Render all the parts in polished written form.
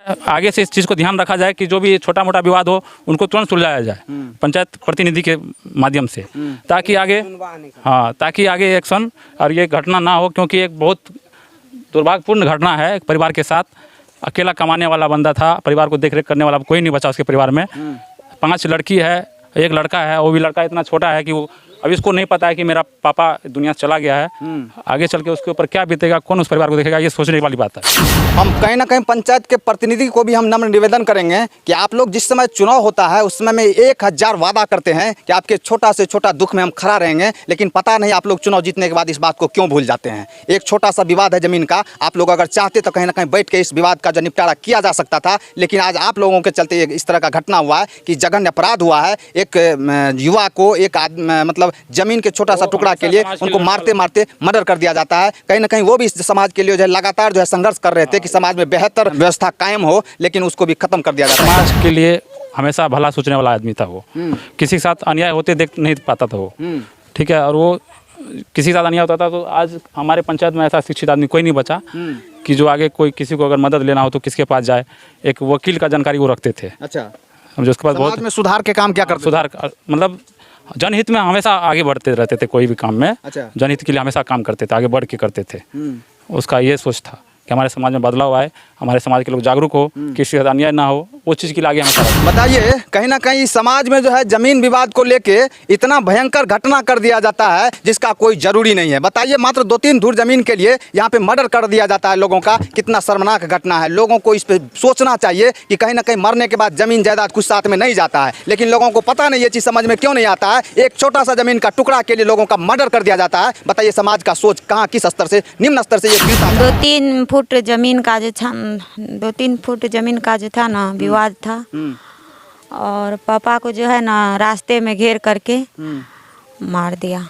आगे से इस चीज़ को ध्यान रखा जाए कि जो भी छोटा मोटा विवाद हो उनको तुरंत सुलझाया जाए पंचायत प्रतिनिधि के माध्यम से, ताकि आगे ताकि आगे एक्शन और ये घटना ना हो, क्योंकि एक बहुत दुर्भाग्यपूर्ण घटना है। एक परिवार के साथ अकेला कमाने वाला बंदा था, परिवार को देख रेख करने वाला कोई नहीं बचा उसके परिवार में। 5 लड़की है, एक लड़का है, वो भी लड़का इतना छोटा है कि वो अभी उसको नहीं पता है कि मेरा पापा दुनिया से चला गया है। आगे चल के उसके ऊपर क्या बीतेगा, कौन उस परिवार को देखेगा, ये सोचने वाली बात है। हम कहीं ना कहीं पंचायत के प्रतिनिधि को भी हम नम्र निवेदन करेंगे कि आप लोग जिस समय चुनाव होता है उस समय में 1000 वादा करते हैं कि आपके छोटा से छोटा दुख में हम खड़ा रहेंगे, लेकिन पता नहीं आप लोग चुनाव जीतने के बाद इस बात को क्यों भूल जाते हैं। एक छोटा सा विवाद है ज़मीन का, आप लोग अगर चाहते तो कहीं ना कहीं बैठ के इस विवाद का जो निपटारा किया जा सकता था, लेकिन आज आप लोगों के चलते इस तरह का घटना हुआ है कि जघन्य अपराध हुआ है। एक युवा को एक मतलब ज़मीन के छोटा सा टुकड़ा के लिए उनको मारते मारते मर्डर कर दिया जाता है। कहीं ना कहीं वो भी इस समाज के लिए जो है लगातार जो है संघर्ष कर रहे थे कि समाज में बेहतर व्यवस्था कायम हो, लेकिन उसको भी खत्म कर दिया जाता है। समाज के लिए हमेशा भला सोचने वाला आदमी था वो, किसी के साथ अन्याय होते देख नहीं पाता था वो, ठीक है। और वो किसी के साथ अन्याय होता था तो आज हमारे पंचायत में ऐसा शिक्षित आदमी कोई नहीं बचा कि जो आगे कोई किसी को अगर मदद लेना हो तो किसके पास जाए। एक वकील का जानकारी वो रखते थे। अच्छा, जो उसके पास बहुत में सुधार के काम क्या करते? सुधार मतलब जनहित में हमेशा आगे बढ़ते रहते थे, कोई भी काम में। अच्छा। जनहित के लिए हमेशा काम करते थे, आगे बढ़ के करते थे। उसका ये सोच था कि हमारे समाज में बदलाव आए, हमारे समाज के लोग जागरूक हो, किसी का अन्याय ना हो, वो चीज़ के लिए आगे हमेशा। बताइए, कहीं ना कहीं समाज में जो है जमीन विवाद को लेके इतना भयंकर घटना कर दिया जाता है जिसका कोई जरूरी नहीं है। बताइए, मात्र 2-3 धुर जमीन के लिए यहाँ पे मर्डर कर दिया जाता है लोगों का, कितना शर्मनाक घटना है। लोगों को इस पे सोचना चाहिए कि कहीं ना कहीं मरने के बाद जमीन जायदाद कुछ साथ में नहीं जाता है, लेकिन लोगों को पता नहीं, ये चीज़ समझ में क्यों नहीं आता है। एक छोटा सा जमीन का टुकड़ा के लिए लोगों का मर्डर कर दिया जाता है। बताइए, समाज का सोच कहाँ, किस स्तर से, निम्न स्तर से ये गिरता है। 2-3 फुट जमीन का जो था, 2-3 फुट जमीन का जो था ना विवाद था, और पापा को जो है ना रास्ते में घेर करके मार दिया।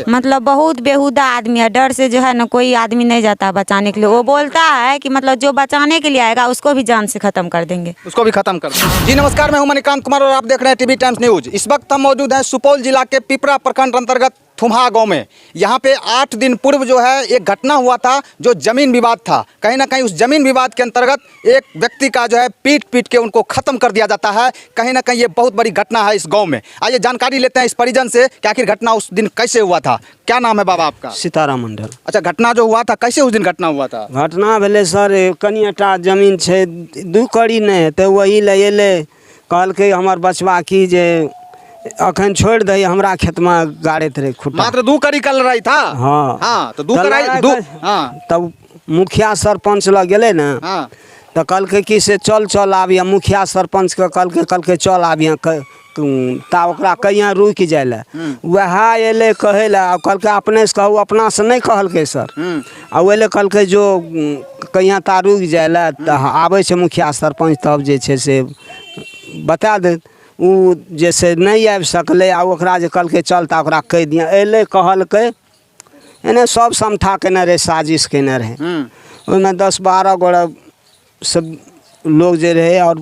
मतलब बहुत बेहुदा आदमी है, डर से जो है ना कोई आदमी नहीं जाता बचाने के लिए। वो बोलता है कि मतलब जो बचाने के लिए आएगा उसको भी जान से खत्म कर देंगे, उसको भी खत्म कर देंगे। जी नमस्कार, मैं हूं मणिकांत कुमार और आप देख रहे हैं टीवी टाइम्स न्यूज। इस वक्त हम मौजूद हैं सुपौल जिला के पिपरा प्रखंड अंतर्गत थुम्हा गांव में। यहाँ पे 8 दिन पूर्व जो है एक घटना हुआ था जो जमीन विवाद था। कहीं ना कहीं उस जमीन विवाद के अंतर्गत एक व्यक्ति का जो है पीट के उनको खत्म कर दिया जाता है। कहीं ना कहीं ये बहुत बड़ी घटना है इस गांव में। आइए जानकारी लेते हैं इस परिजन से कि आखिर घटना उस दिन कैसे हुआ था। क्या नाम है बाबा आपका? सीताराम मंडल। अच्छा, घटना जो हुआ था कैसे उस दिन घटना हुआ था? घटना भेले सर, कनिटा जमीन छे, 2 कड़ी नहीं है तो वही ले एले, कहलकै हमर बचवा की जे अखन छोड़ दे, हमरा खेत में गाड़े रहे खुट्टा। मात्र 2 कड़ी का लड़ाई था। हाँ तो 2 कड़ी। हाँ, तब मुखिया सरपंच लग गए ना। हाँ, तो कहलकै कि से चल आबिया। मुखिया सरपंच के कहलकै चल आबिया, ता ओकरा कहिया रुक जाए ला। वह एले कहे ला, कहलकै अपने से कहू, अपना से नहीं कहलकै सर। आ एले कहलकै जो कहिया ता रुक जाए ला, आबै छै मुखिया सरपंच, तब जे छै से बता दे। उ जैसे नहीं आबि सकले, आ ओकरा जे कहलकै चल ता ओकरा कहि दिया। एले कहलकै, एने सब समठा केने रहे, साजिश केने रहे। ओहिमे 10-12 गोरा सब लोग जे रहे और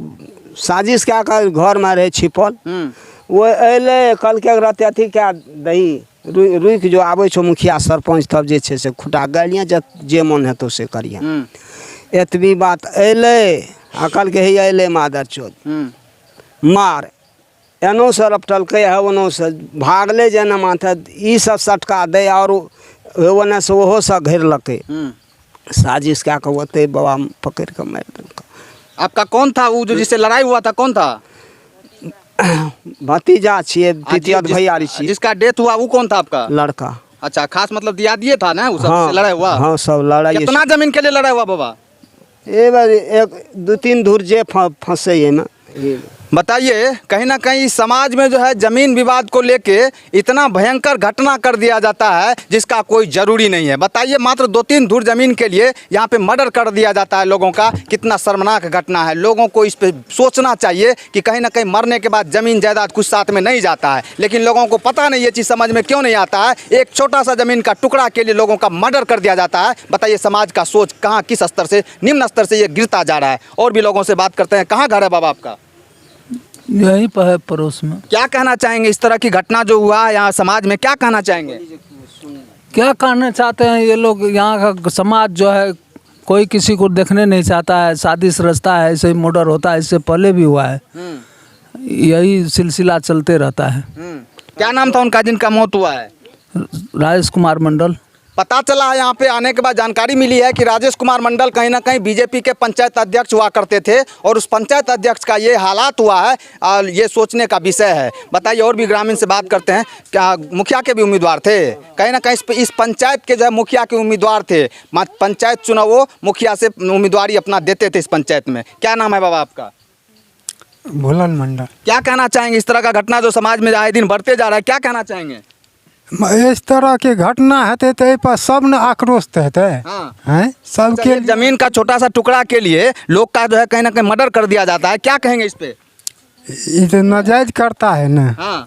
साजिश क्या कर घर में रहे छिपल। वो अले कहलकै रहते अथी क्या दही रुक जो आबै छो मुखिया सरपंच, तब जे छै से खुटा गालियाँ जे मन हेतौ से करिए। एतबी बात अले आ कहलकै हे अले मादर चोद मार, एनो से रपटलकै है, ओनो से भागले जेना माथे, ई सब सटका दे और ओने से ओहो से घेरलकै। साजिश क्या कहते बाबा पकड़ के मार देलकै। आपका कौन था वो जो जिससे लड़ाई हुआ था, कौन था? भतीजा छिए, पितिया भैयारी छिए। जिसका डेथ हुआ वो कौन था आपका? लड़का। अच्छा, खास मतलब दिया दिए था ना, वो सब हाँ, लड़ाई हुआ? हाँ, सब लड़ाई। कितना जमीन के लिए लड़ाई हुआ बाबा? ए बार 1-2-3 धुर जे फंसे है ना। बताइए, कहीं ना कहीं समाज में जो है जमीन विवाद को लेके इतना भयंकर घटना कर दिया जाता है जिसका कोई जरूरी नहीं है। बताइए, मात्र 2-3 धुर जमीन के लिए यहाँ पे मर्डर कर दिया जाता है लोगों का, कितना शर्मनाक घटना है। लोगों को इस पे सोचना चाहिए कि कहीं ना कहीं मरने के बाद जमीन जायदाद कुछ साथ में नहीं जाता है, लेकिन लोगों को पता नहीं, ये चीज़ समझ में क्यों नहीं आता है। एक छोटा सा जमीन का टुकड़ा के लिए लोगों का मर्डर कर दिया जाता है। बताइए, समाज का सोच कहाँ, किस स्तर से, निम्न स्तर से ये गिरता जा रहा है। और भी लोगों से बात करते हैं। कहाँ घर है बाबा आपका? यहीं पर है, पड़ोस में। क्या कहना चाहेंगे इस तरह की घटना जो हुआ यहाँ समाज में, क्या कहना चाहेंगे? क्या कहना चाहते हैं ये लोग, यहाँ का समाज जो है कोई किसी को देखने नहीं चाहता है। शादी से रचता है, ऐसे ही मर्डर होता है, इससे पहले भी हुआ है। यही सिलसिला चलते रहता है। क्या नाम था उनका जिनका मौत हुआ है? राजेश कुमार मंडल। पता चला है यहाँ पे आने के बाद जानकारी मिली है कि राजेश कुमार मंडल कहीं ना कहीं बीजेपी के पंचायत अध्यक्ष हुआ करते थे और उस पंचायत अध्यक्ष का ये हालात हुआ है और ये सोचने का विषय है। बताइए, और भी ग्रामीण से बात करते हैं। क्या मुखिया के भी उम्मीदवार थे? कहीं ना कहीं इस पंचायत के जो है मुखिया के उम्मीदवार थे। पंचायत चुनाव वो मुखिया से उम्मीदवारी अपना देते थे इस पंचायत में। क्या नाम है बाबा आपका? भोलन मंडल। क्या कहना चाहेंगे इस तरह का घटना जो समाज में आए दिन बढ़ते जा रहा है, क्या कहना चाहेंगे? इस तरह के घटना हेते तो एहि पर सब न आक्रोश हेते हैं सबके। जमीन का छोटा सा टुकड़ा के लिए लोग का जो है कहीं ना कहीं मर्डर कर दिया जाता है, क्या कहेंगे इस पे? ये तो नाजायज करता है ना।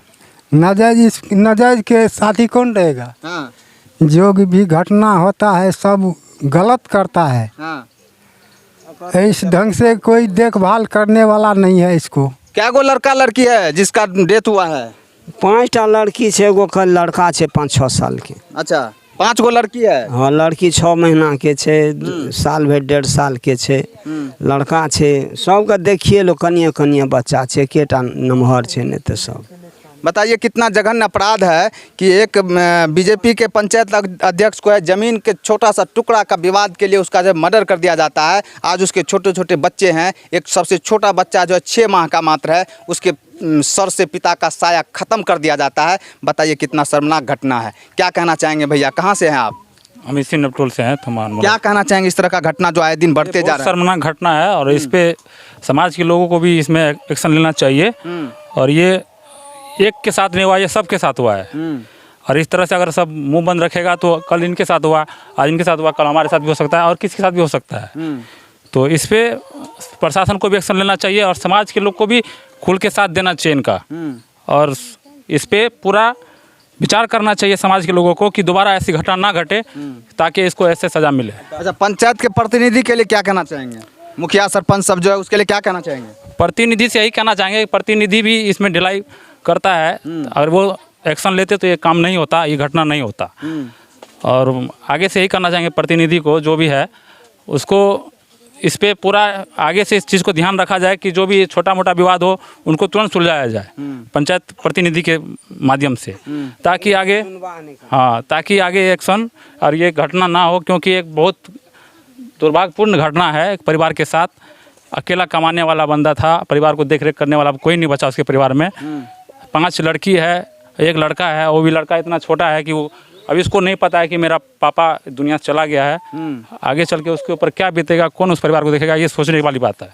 नाजायज के साथी कौन रहेगा? जो भी घटना होता है सब गलत करता है। इस ढंग से कोई देखभाल करने वाला नहीं है इसको। क्या गो लड़का लड़की है जिसका डेथ हुआ है? 5टा लड़की है, एगो लड़का है 5-6 साल के। अच्छा, 5 गो लड़की है? हाँ, लड़की 6 महीना के है, साल भर 1.5 साल के है, लड़का है। सबके देखिए लो, कनिए कनिए बच्चा है, केटा नमहर है, नहीं तो सब। बताइए कितना जघन्य अपराध है कि एक बीजेपी के पंचायत अध्यक्ष को है जमीन के छोटा सा टुकड़ा का विवाद के लिए उसका जब मर्डर कर दिया जाता है। आज उसके छोटे छोटे बच्चे हैं। एक सबसे छोटा बच्चा जो है 6 माह का मात्र है, उसके सर से पिता का साया ख़त्म कर दिया जाता है। बताइए कितना शर्मनाक घटना है। क्या कहना चाहेंगे भैया, कहाँ से हैं आप? हम इसी नपटोल से हैं थमान। क्या कहना चाहेंगे इस तरह का घटना जो आए दिन बढ़ते जा रहा है? शर्मनाक घटना है और इस पे समाज के लोगों को भी इसमें एक्शन लेना चाहिए। और ये एक के साथ नहीं हुआ, ये सबके साथ हुआ है। और इस तरह से अगर सब मुंह बंद रखेगा तो कल इनके साथ हुआ, आज इनके साथ हुआ, कल हमारे साथ भी हो सकता है और किसी के साथ भी हो सकता है। तो इस पे प्रशासन को भी एक्शन लेना चाहिए और समाज के लोग को भी खुल के साथ देना चाहिए इनका। और इस पे पूरा विचार करना चाहिए समाज के लोगों को कि दोबारा ऐसी घटना ना घटे, ताकि इसको ऐसे सज़ा मिले। अच्छा, पंचायत के प्रतिनिधि के लिए क्या कहना चाहेंगे? मुखिया सरपंच सब जो है उसके लिए क्या कहना चाहेंगे? प्रतिनिधि से यही कहना चाहेंगे, प्रतिनिधि भी इसमें ढिलाई करता है। अगर वो एक्शन लेते तो ये काम नहीं होता, ये घटना नहीं होता। और आगे से यही करना चाहेंगे प्रतिनिधि को, जो भी है उसको इस पे पूरा आगे से इस चीज़ को ध्यान रखा जाए कि जो भी छोटा मोटा विवाद हो उनको तुरंत सुलझाया जाए पंचायत प्रतिनिधि के माध्यम से, ताकि आगे ताकि आगे एक्शन और ये घटना ना हो। क्योंकि एक बहुत दुर्भाग्यपूर्ण घटना है। एक परिवार के साथ अकेला कमाने वाला बंदा था, परिवार को देख रेख करने वाला कोई नहीं बचा उसके परिवार में। 5 लड़की है, 1 लड़का है। वो भी लड़का इतना छोटा है कि वो अभी इसको नहीं पता है कि मेरा पापा दुनिया से चला गया है। आगे चल के उसके ऊपर क्या बीतेगा, कौन उस परिवार को देखेगा, ये सोचने वाली बात है।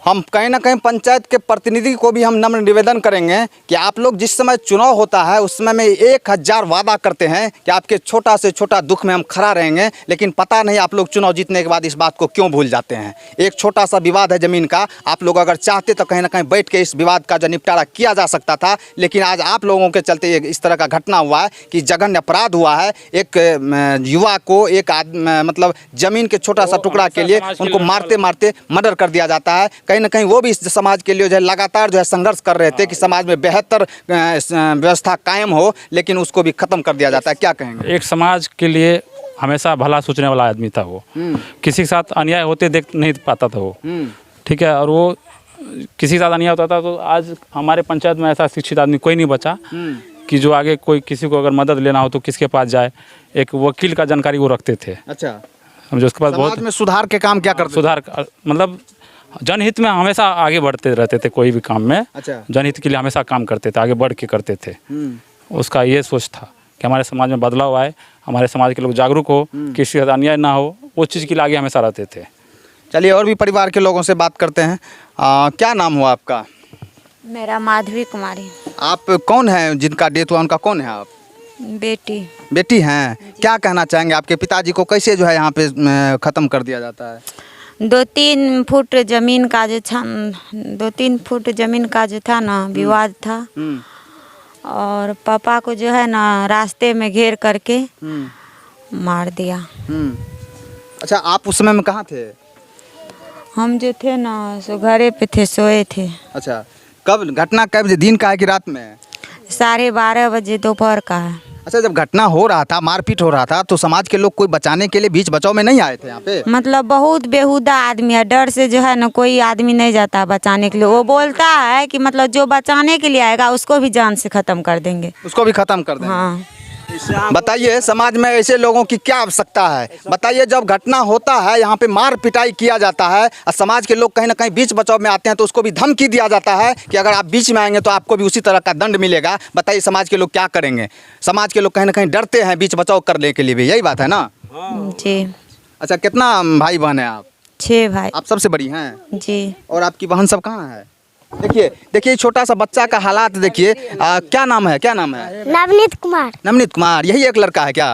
हम कहीं ना कहीं पंचायत के प्रतिनिधि को भी हम नम्र निवेदन करेंगे कि आप लोग जिस समय चुनाव होता है उस समय में 1000 वादा करते हैं कि आपके छोटा से छोटा दुख में हम खड़ा रहेंगे, लेकिन पता नहीं आप लोग चुनाव जीतने के बाद इस बात को क्यों भूल जाते हैं। एक छोटा सा विवाद है ज़मीन का, आप लोग अगर चाहते तो कहीं ना कहीं बैठ के इस विवाद का जो निपटारा किया जा सकता था, लेकिन आज आप लोगों के चलते इस तरह का घटना हुआ है कि जघन्य अपराध हुआ है। एक युवा को एक मतलब ज़मीन के छोटा सा टुकड़ा के लिए उनको मारते मारते मर्डर कर दिया जाता है। कहीं ना कहीं वो भी इस समाज के लिए जो है लगातार जो है संघर्ष कर रहे थे कि समाज में बेहतर व्यवस्था कायम हो, लेकिन उसको भी खत्म कर दिया जाता है। क्या कहेंगे? एक समाज के लिए हमेशा भला सोचने वाला आदमी था वो। किसी के साथ अन्याय होते देख नहीं पाता था वो, ठीक है। और वो किसी के साथ अन्याय होता था तो आज हमारे पंचायत में ऐसा शिक्षित आदमी कोई नहीं बचा कि जो आगे कोई किसी को अगर मदद लेना हो तो किसके पास जाए। एक वकील का जानकारी वो रखते थे। अच्छा, हम जो उसके पास बहुत में सुधार के काम क्या करते? सुधार मतलब जनहित में हमेशा आगे बढ़ते रहते थे, कोई भी काम में। अच्छा, जनहित के लिए हमेशा काम करते थे, आगे बढ़ के करते थे। उसका ये सोच था कि हमारे समाज में बदलाव आए, हमारे समाज के लोग जागरूक हो, किसी का अन्याय ना हो, उस चीज़ के लिए आगे हमेशा रहते थे। चलिए और भी परिवार के लोगों से बात करते हैं। क्या नाम हुआ आपका? मेरा माधवी कुमारी। आप कौन हैं जिनका डेथ हुआ, उनका कौन है आप? बेटी। बेटी हैं। क्या कहना चाहेंगे, आपके पिताजी को कैसे जो है यहाँ पे ख़त्म कर दिया जाता है? 2-3 फुट जमीन का जो था, 2-3 फुट जमीन का जो था ना विवाद था। और पापा को जो है ना रास्ते में घेर करके मार दिया। अच्छा, आप उस समय में कहाँ थे? हम जो थे ना सो घरे पे थे, सोए थे। अच्छा, कब घटना, कब दिन का है कि रात में? 12:30 बजे दोपहर का है। अच्छा, जब घटना हो रहा था, मारपीट हो रहा था, तो समाज के लोग कोई बचाने के लिए बीच बचाव में नहीं आए थे यहाँ पे? मतलब बहुत बेहुदा आदमी है, डर से जो है ना कोई आदमी नहीं जाता बचाने के लिए। वो बोलता है कि मतलब जो बचाने के लिए आएगा उसको भी जान से ख़त्म कर देंगे। उसको भी खत्म कर देंगे। हाँ, बताइए, समाज में ऐसे लोगों की क्या आवश्यकता है? बताइए, जब घटना होता है, यहाँ पे मार पिटाई किया जाता है और समाज के लोग कहीं ना कहीं बीच बचाव में आते हैं, तो उसको भी धमकी दिया जाता है कि अगर आप बीच में आएंगे तो आपको भी उसी तरह का दंड मिलेगा। बताइए, समाज के लोग क्या करेंगे? समाज के लोग कहीं ना कहीं डरते हैं बीच बचाव करने के लिए भी, यही बात है ना? जी। अच्छा, कितना भाई बहन है आप? 6 भाई। आप सबसे बड़ी हैं? जी। और आपकी बहन सब कहाँ है? देखिए छोटा सा बच्चा का हालात देखिए। क्या नाम है, क्या नाम है? नवनीत कुमार। नवनीत कुमार, यही एक लड़का है क्या?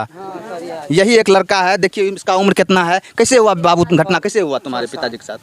यही एक लड़का है। देखिए इसका उम्र कितना है? कैसे हुआ बाबू घटना, कैसे हुआ तुम्हारे पिताजी के साथ?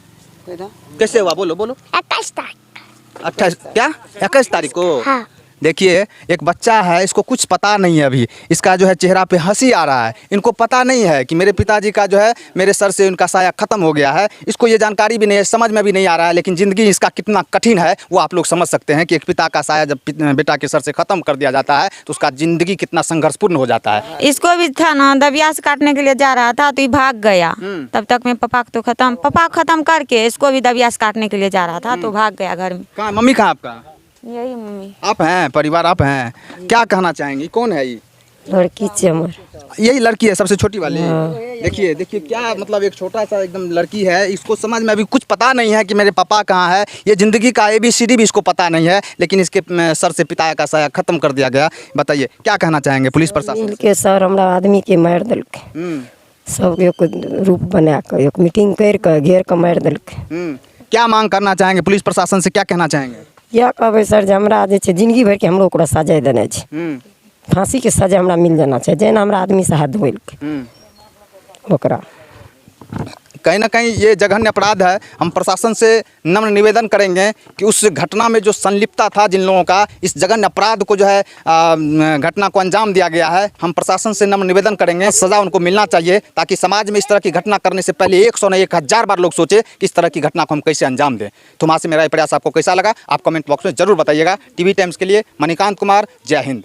कैसे हुआ, बोलो बोलो। 21 तारीख। 28 क्या 21 तारीख को? हाँ। देखिए एक बच्चा है, इसको कुछ पता नहीं है अभी। इसका जो है चेहरा पे हंसी आ रहा है। इनको पता नहीं है कि मेरे पिताजी का जो है मेरे सर से उनका साया ख़त्म हो गया है। इसको ये जानकारी भी नहीं है, समझ में भी नहीं आ रहा है। लेकिन ज़िंदगी इसका कितना कठिन है वो आप लोग समझ सकते हैं कि एक पिता का साया जब बेटा के सर से ख़त्म कर दिया जाता है तो उसका ज़िंदगी कितना संघर्षपूर्ण हो जाता है। इसको भी था ना, दबिया से काटने के लिए जा रहा था तो ये भाग गया। तब तक में पापा को तो ख़त्म करके इसको भी दबिया से काटने के लिए जा रहा था तो भाग गया घर में। कहाँ मम्मी, कहाँ आपका? यही मम्मी। आप हैं, परिवार आप हैं। क्या कहना चाहेंगी, कौन है ये? लड़की चमर। यही लड़की है सबसे छोटी वाली? देखिए देखिए क्या मतलब, एक छोटा सा एकदम लड़की है। इसको समझ में अभी कुछ पता नहीं है कि मेरे पापा कहाँ है। ये ज़िंदगी का ABCD भी इसको पता नहीं है। लेकिन इसके सर से पिता का साया ख़त्म कर दिया गया। बताइए क्या कहना चाहेंगे पुलिस प्रशासन? मिल के सर हमरा आदमी के मार दिलके। सब एक रूप बना के एक मीटिंग कर के घेर के मार दिलके। क्या मांग करना चाहेंगे पुलिस प्रशासन से, क्या कहना चाहेंगे? या कहबै सर जे हमरा जे छै जिंदगी भर के हमरो ओकरा सजा देने छै। फांसी के सजा हमरा मिल जाना चाहिए, जेना हमरा आदमी से हाथ धोइलके ओकरा। कहीं ना कहीं ये जघन्य अपराध है। हम प्रशासन से नम्र निवेदन करेंगे कि उस घटना में जो संलिप्तता था जिन लोगों का, इस जघन्य अपराध को जो है घटना को अंजाम दिया गया है, हम प्रशासन से नम्र निवेदन करेंगे सज़ा उनको मिलना चाहिए, ताकि समाज में इस तरह की घटना करने से पहले 100 नहीं 1000 बार लोग सोचे कि इस तरह की घटना को हम कैसे अंजाम दें। तो वहाँ से मेरा ये प्रयास आपको कैसा लगा आप कमेंट बॉक्स में ज़रूर बताइएगा। TV टाइम्स के लिए मणिकांत कुमार, जय हिंद।